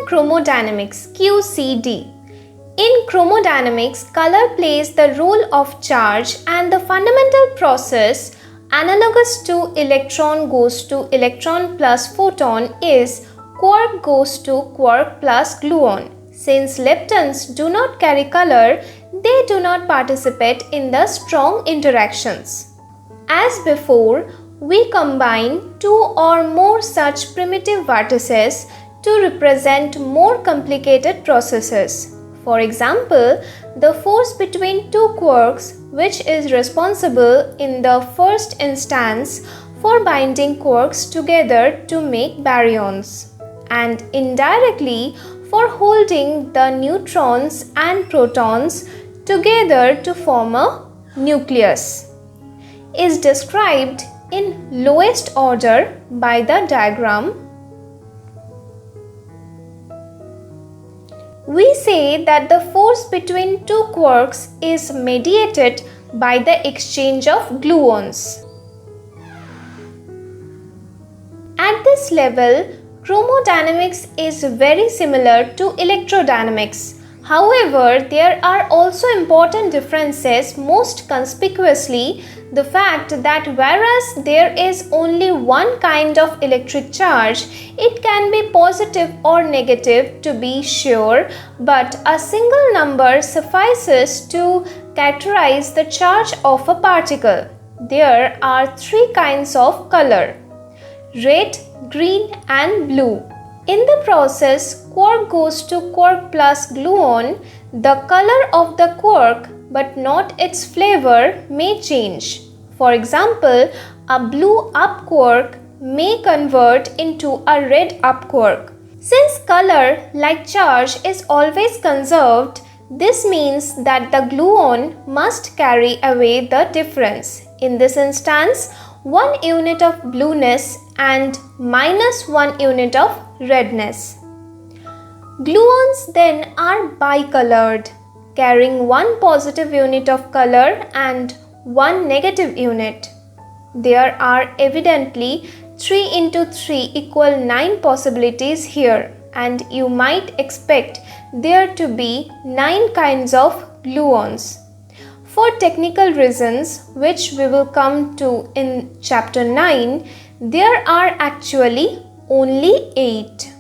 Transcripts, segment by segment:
chromodynamics (QCD). In chromodynamics, color plays the role of charge, and the fundamental process analogous to electron goes to electron plus photon is quark goes to quark plus gluon. Since leptons do not carry color, they do not participate in the strong interactions. As before, we combine two or more such primitive vertices to represent more complicated processes. For example, the force between two quarks, which is responsible in the first instance for binding quarks together to make baryons, and indirectly for holding the neutrons and protons together to form a nucleus, is described in lowest order by the diagram. We say that the force between two quarks is mediated by the exchange of gluons. At this level, chromodynamics is very similar to electrodynamics. However, there are also important differences, most conspicuously the fact that whereas there is only one kind of electric charge, it can be positive or negative to be sure, but a single number suffices to characterize the charge of a particle. There are three kinds of color: red, green and blue. In the process quark goes to quark plus gluon, the color of the quark but not its flavor may change. For example, a blue up quark may convert into a red up quark. Since color, like charge, is always conserved, this means that the gluon must carry away the difference. In this instance, 1 unit of blueness and minus 1 unit of redness. Gluons then are bicolored, carrying 1 positive unit of color and 1 negative unit. There are evidently 3 into 3 equal 9 possibilities here, and you might expect there to be 9 kinds of gluons. For technical reasons, which we will come to in chapter 9, there are actually only 8.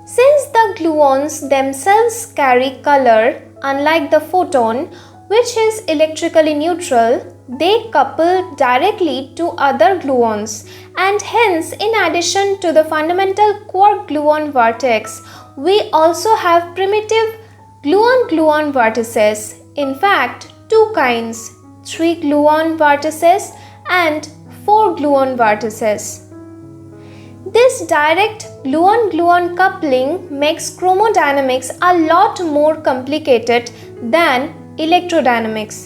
Since the gluons themselves carry color, unlike the photon, which is electrically neutral, they couple directly to other gluons, and hence, in addition to the fundamental quark-gluon vertex, we also have primitive gluon-gluon vertices. In fact, 2 kinds: 3 gluon vertices and 4 gluon vertices. This direct gluon-gluon coupling makes chromodynamics a lot more complicated than electrodynamics,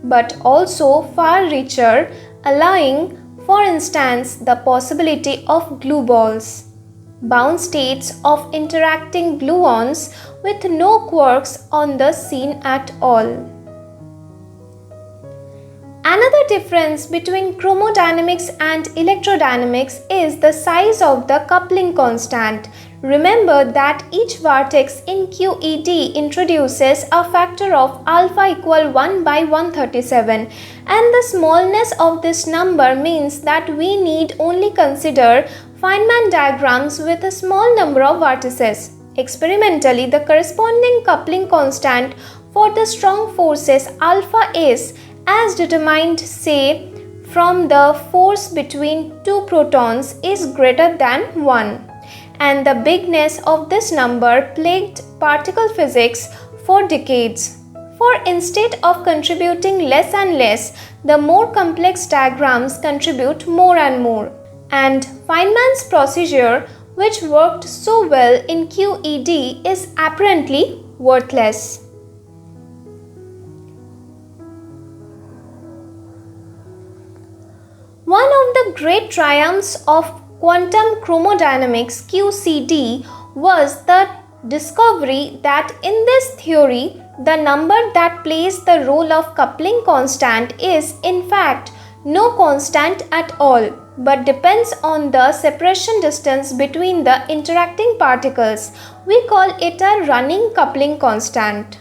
but also far richer, allowing, for instance, the possibility of glue balls, bound states of interacting gluons with no quarks on the scene at all. Another difference between chromodynamics and electrodynamics is the size of the coupling constant. Remember that each vertex in QED introduces a factor of alpha equal 1 by 137, and the smallness of this number means that we need only consider Feynman diagrams with a small number of vertices. Experimentally, the corresponding coupling constant for the strong forces alpha is as determined, say, from the force between two protons is greater than 1. And the bigness of this number plagued particle physics for decades. For instead of contributing less and less, the more complex diagrams contribute more and more. And Feynman's procedure, which worked so well in QED, is apparently worthless. One of the great triumphs of quantum chromodynamics (QCD) was the discovery that in this theory, the number that plays the role of coupling constant is in fact no constant at all. but depends on the separation distance between the interacting particles. We call it a running coupling constant.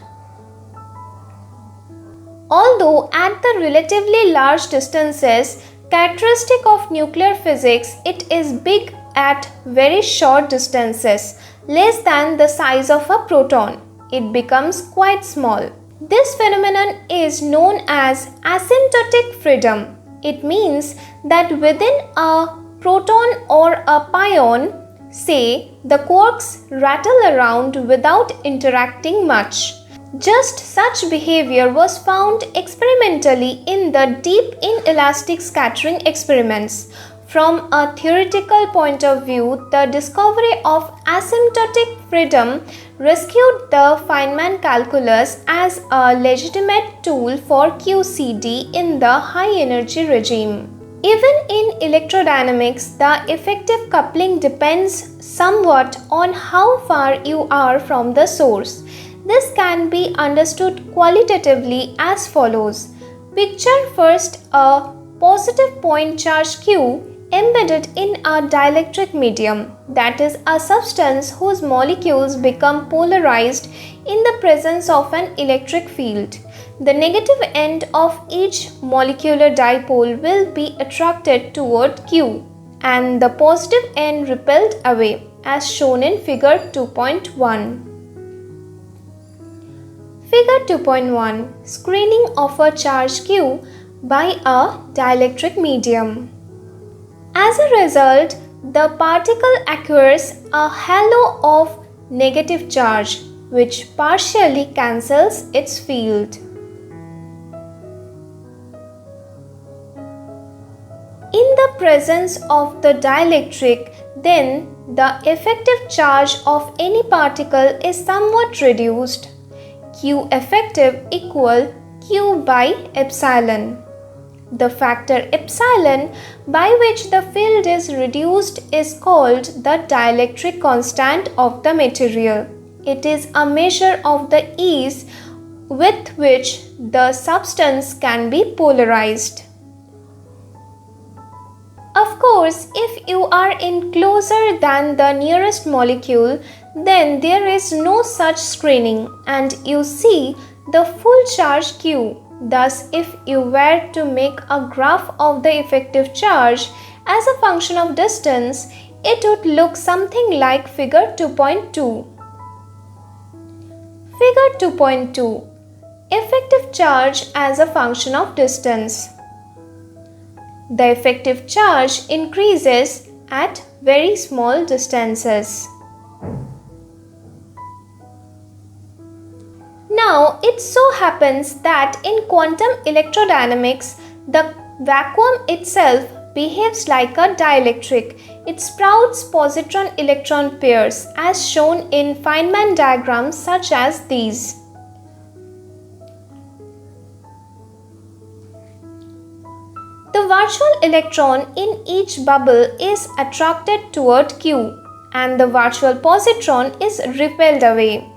Although at the relatively large distances, characteristic of nuclear physics, it is big at very short distances, less than the size of a proton. It becomes quite small. This phenomenon is known as asymptotic freedom. It means that within a proton or a pion, say, the quarks rattle around without interacting much. Just such behavior was found experimentally in the deep inelastic scattering experiments. From a theoretical point of view, the discovery of asymptotic freedom rescued the Feynman calculus as a legitimate tool for QCD in the high-energy regime. Even in electrodynamics, the effective coupling depends somewhat on how far you are from the source. This can be understood qualitatively as follows. Picture first a positive point charge Q embedded in a dielectric medium, that is, a substance whose molecules become polarized in the presence of an electric field. The negative end of each molecular dipole will be attracted toward Q and the positive end repelled away, as shown in figure 2.1. Figure 2.1. Screening of a charge Q by a dielectric medium. As a result, the particle acquires a halo of negative charge, which partially cancels its field. In the presence of the dielectric, then the effective charge of any particle is somewhat reduced. Q effective equal Q by epsilon. The factor epsilon by which the field is reduced is called the dielectric constant of the material. It is a measure of the ease with which the substance can be polarized. Of course, if you are in closer than the nearest molecule, then there is no such screening and you see the full charge Q. Thus, if you were to make a graph of the effective charge as a function of distance, it would look something like figure 2.2. Figure 2.2. Effective charge as a function of distance. The effective charge increases at very small distances. Now, it so happens that in quantum electrodynamics, the vacuum itself behaves like a dielectric. It sprouts positron-electron pairs as shown in Feynman diagrams such as these. The virtual electron in each bubble is attracted toward Q and the virtual positron is repelled away.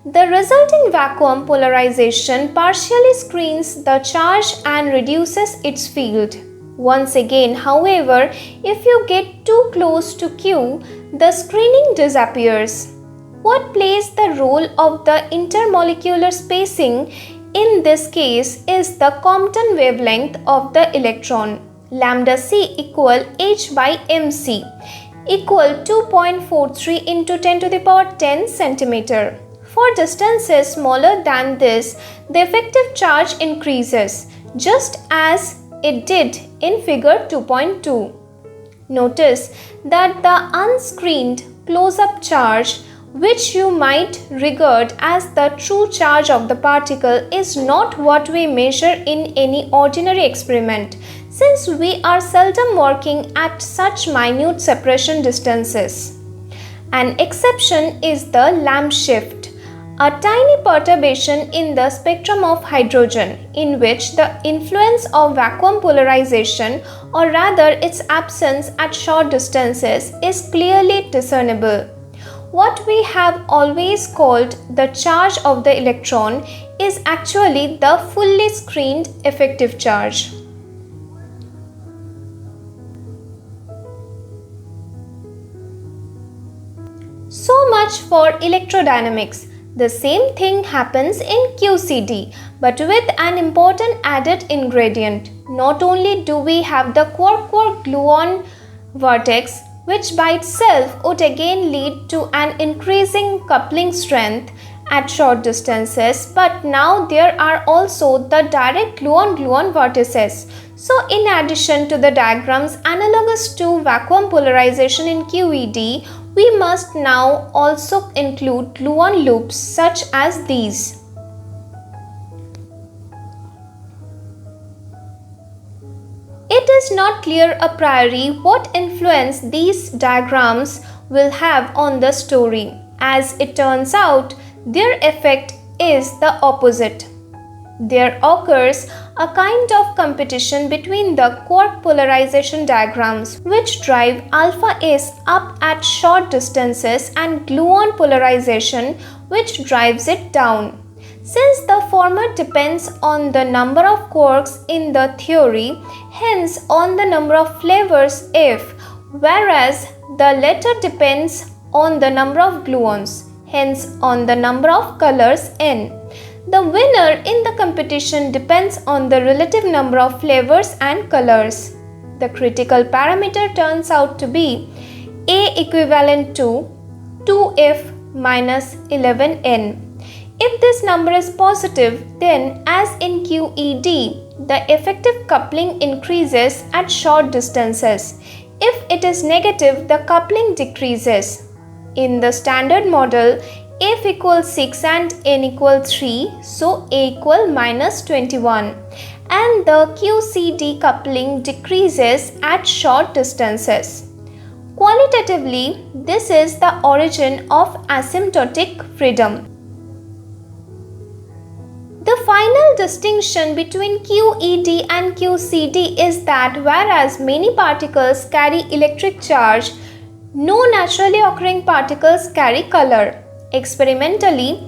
The resulting vacuum polarization partially screens the charge and reduces its field. Once again, however, if you get too close to Q, the screening disappears. What plays the role of the intermolecular spacing in this case is the Compton wavelength of the electron. Lambda c equal h by mc equal 2.43 into 10 to the power 10 centimeter. For distances smaller than this, the effective charge increases, just as it did in figure 2.2. Notice that the unscreened close-up charge, which you might regard as the true charge of the particle, is not what we measure in any ordinary experiment, since we are seldom working at such minute separation distances. An exception is the lamp shift, a tiny perturbation in the spectrum of hydrogen, in which the influence of vacuum polarization, or rather its absence at short distances, is clearly discernible. What we have always called the charge of the electron is actually the fully screened effective charge. So much for electrodynamics. The same thing happens in QCD, but with an important added ingredient. Not only do we have the quark-quark gluon vortex, which by itself would again lead to an increasing coupling strength at short distances, but now there are also the direct gluon-gluon vortices. So in addition to the diagrams analogous to vacuum polarization in QED, we must now also include gluon loops such as these. It is not clear a priori what influence these diagrams will have on the story. As it turns out, their effect is the opposite. There occurs a kind of competition between the quark polarization diagrams, which drive alpha S up at short distances, and gluon polarization, which drives it down. Since the former depends on the number of quarks in the theory, hence on the number of flavors F, whereas the latter depends on the number of gluons, hence on the number of colors N. The winner in the competition depends on the relative number of flavors and colors. The critical parameter turns out to be A equivalent to 2F minus 11N. If this number is positive, then as in QED, the effective coupling increases at short distances. If it is negative, the coupling decreases. In the standard model, F equals 6 and N equals 3, so A equal minus 21, and the QCD coupling decreases at short distances. Qualitatively, this is the origin of asymptotic freedom. The final distinction between QED and QCD is that whereas many particles carry electric charge, no naturally occurring particles carry color. Experimentally,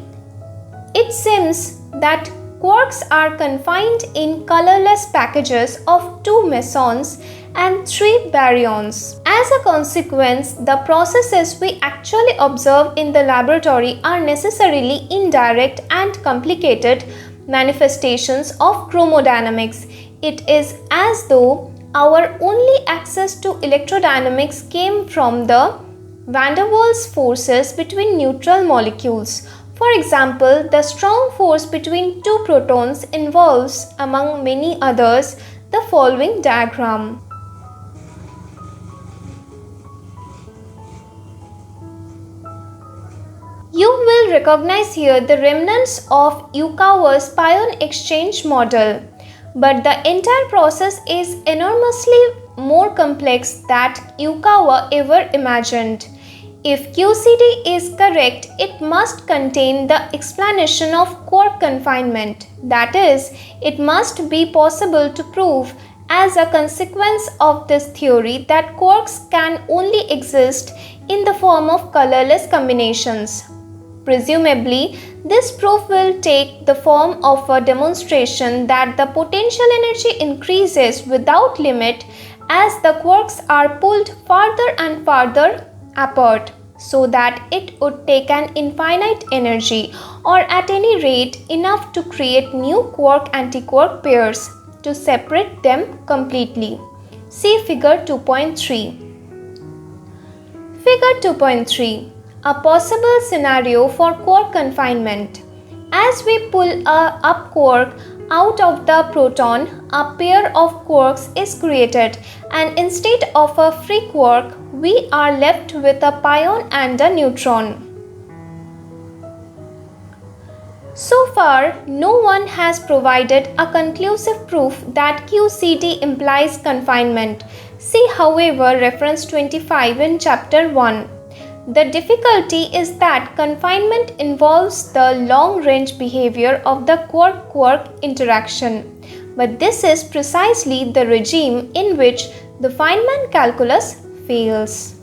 it seems that quarks are confined in colorless packages of 2 mesons and 3 baryons. As a consequence, the processes we actually observe in the laboratory are necessarily indirect and complicated manifestations of chromodynamics. It is as though our only access to electrodynamics came from the van der Waals forces between neutral molecules. For example, the strong force between 2 protons involves, among many others, the following diagram. You will recognize here the remnants of Yukawa's pion exchange model, but the entire process is enormously more complex than Yukawa ever imagined. If QCD is correct, it must contain the explanation of quark confinement. That is, it must be possible to prove as a consequence of this theory that quarks can only exist in the form of colorless combinations. Presumably, this proof will take the form of a demonstration that the potential energy increases without limit as the quarks are pulled farther and farther apart, so that it would take an infinite energy, or at any rate enough to create new quark-antiquark pairs to separate them completely. See figure 2.3. Figure 2.3. A possible scenario for quark confinement. As we pull a up quark out of the proton, a pair of quarks is created, and instead of a free quark, we are left with a pion and a neutron. So far, no one has provided a conclusive proof that QCD implies confinement. See, however, reference 25 in chapter 1. The difficulty is that confinement involves the long-range behavior of the quark-quark interaction, but this is precisely the regime in which the Feynman calculus fails.